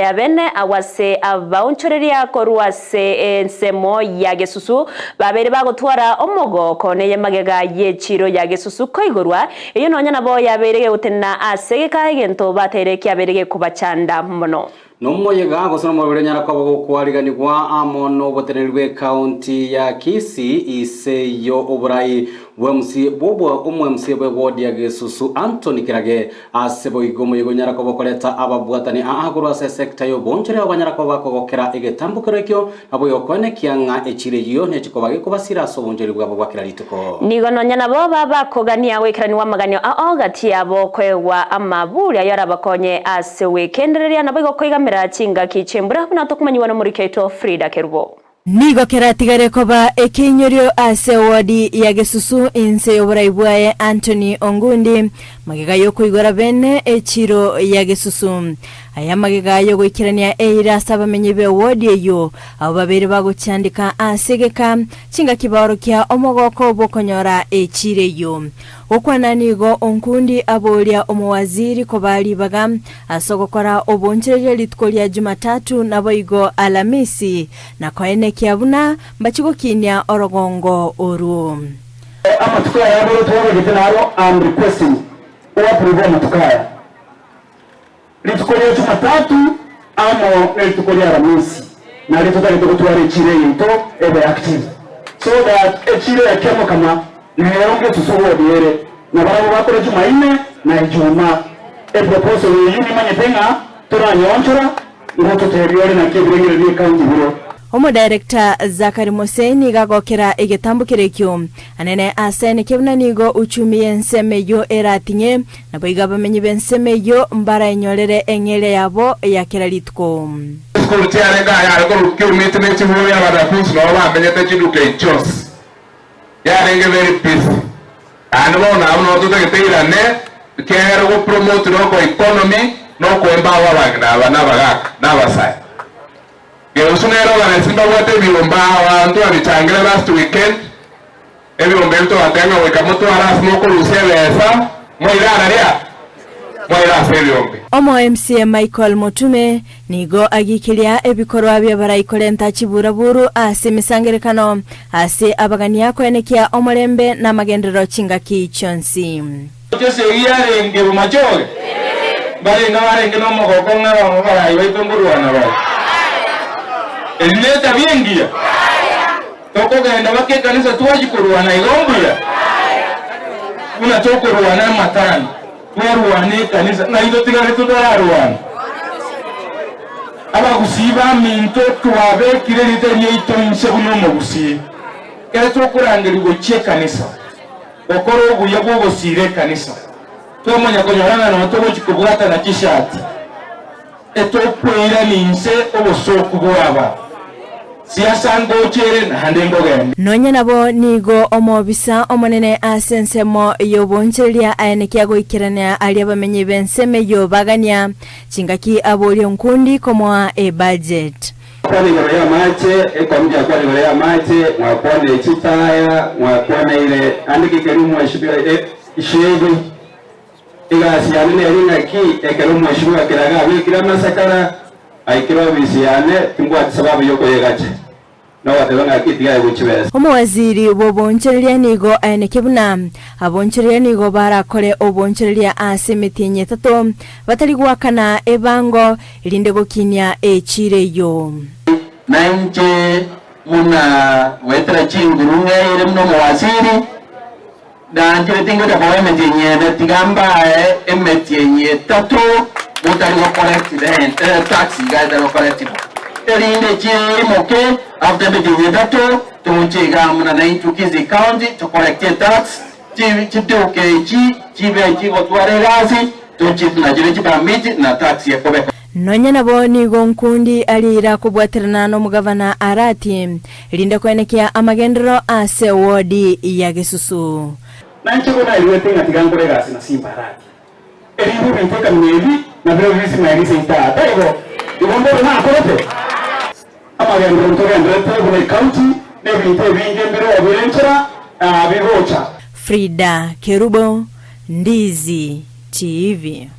ya bene awase abaunchoreria koruase ensemo ya Gesusu babere bagotwara omogoko neye magega yechiro ya Gesusu koigorwa iyo nonya nabo yaberege gutena asegeka egento batereke aberege kubachanda mono Nomoyega gosona mobere nyara kwabo kwariganirwa amono botenerwe county ya Kisii iseyo oburai wemsi bobo umwemsi bwodi ya Gesusu Anthony Kirage asebo igomo yego nyara kwabo koleta ababwatani ahaguru ase sector yo bonchere abanyara kwabo kokera egetambukerekyo abo yokone kianga echire yo nechiko bage kubasira so bonjeri bwabo bwakira litoko nigo nonya nabo baba kogania wekirani wa maganyo aogati abo kwegwa amaburi ayara bakonye ase wekendereria nabo gokoiga chinga kichembura na tokumanyiwa no muri Keto Frida Kerubo nigo keratigare koba ekinyorio ase wadi ya Gesusu inse obraibwaye Anthony Ongundi magega yo kuigora bene echiro ya Gesusu aya magega yo gwikirania eira sabamenye be wadi yo abo babere baguchandika asegeka chinga kibaro kya omogoko bokonyora echire yo okwana nigo Ongundi abolia omwaziri kobali baga asogokora obonchereje litkolia Jumatatu nabo igo Alamisi na koene kiabuna mbachiko kinya orogongo oru amatukaya yabo tuwagetenaro I'm requesting approve amatukaya litkolia Jumatatu amo litkolia Alamisi na litotari tukutware chire yito ebe active so that echire yakemo kama nheronge tusowodiere na barabo bakore Jumaine na Ijumaa proposal yini manyetenga turanyonchora ngototeriore na kibirengere ni county biro Omo director Zakari Moseni gagokera egetambukerekyo anene asene kebuna nigo uchumi ensemeyo eratinye naboiga bamenyi bensemeyo mbara enyorere engere yabo yakera litko school tiarenga ya ko kilomita ne chimu ya bada fus no ba menyete chiduke chos ya renge very peace anwo na no to te tira ne kero go promote no ko economy no ko embawa bagna bana baga na basai Geosunero la simba wote biomba wantu abichangira last weekend ebiombe to atenga wekamoto aras moko lusebesa moirana ria moira sebiombe Omo MCA Michael Motume nigo agikilia ebikorwa bya barayikolenta chiburaburu ase misangerekano ase abagania kwenekia omorembe na magendero chinga kichonsi Jose yare ngebo machoge bale ngaware ngeno mogoko ngaba barayi bayitomburwana bale Elineta viengia toko genda bake kanisa tuwajikurwana igombuya una tokurwana matani werwane kanisa na ido tigare tudararwana aba gusiba minto twabe kirerite nyito insebuno mu gusi kare tokurangiri go che kanisa okoro ubuye bwo gusire kanisa tomonya konyorana na to bukubwata na kishati etokwera ninse obosoku bwaba siasa ngochere na handengo gende nonya nabo nigo omobisa omonene asensemo yoboncheria ayenekia goikirania ali abamenyi benseme yobagania chingaki aboli onkundi komwa e budget kwani ya mache ekomja kwani ya mache mwakwane echitaya mwakwane ile andiki kerumu eshibira ishedi igasi yanene yaringa ki ekerumu eshibira kiraga bikira masakara aikiro bisiyane tingwa sababu yoko yegache no watebanga kitiga guchibesa omwaziri boboncheria nigo ayenekebuna aboncheria nigo barakore oboncheria asemitinye tato batari gwakana ebango ilinde gokinya echire yo nanje muna wetra chingurunga ire mno mwaziri danje tingo da boemetinye na tigamba emetinye tato mutari go collect taxi gaida go collect elinde chiri moke after the dato tonche gamna na intukizi county to collect tax chituke chibe go tware gazi tonche na jire chibamiti na tax yakobe nonya nabo nigo nkundi alira kubwatirana no mugavana arati linda kwenekia amagendero ase wodi ya Gesusu nanche bona iliwete ngatigangore gasi na simba arati elibu biteka mnevi na vile visi maelisa ita taigo igombo na korote amagendero mtogendero taigo county nevi ite vinge mbiro wabirenchera birocha Frida Kerubo Ndizi TV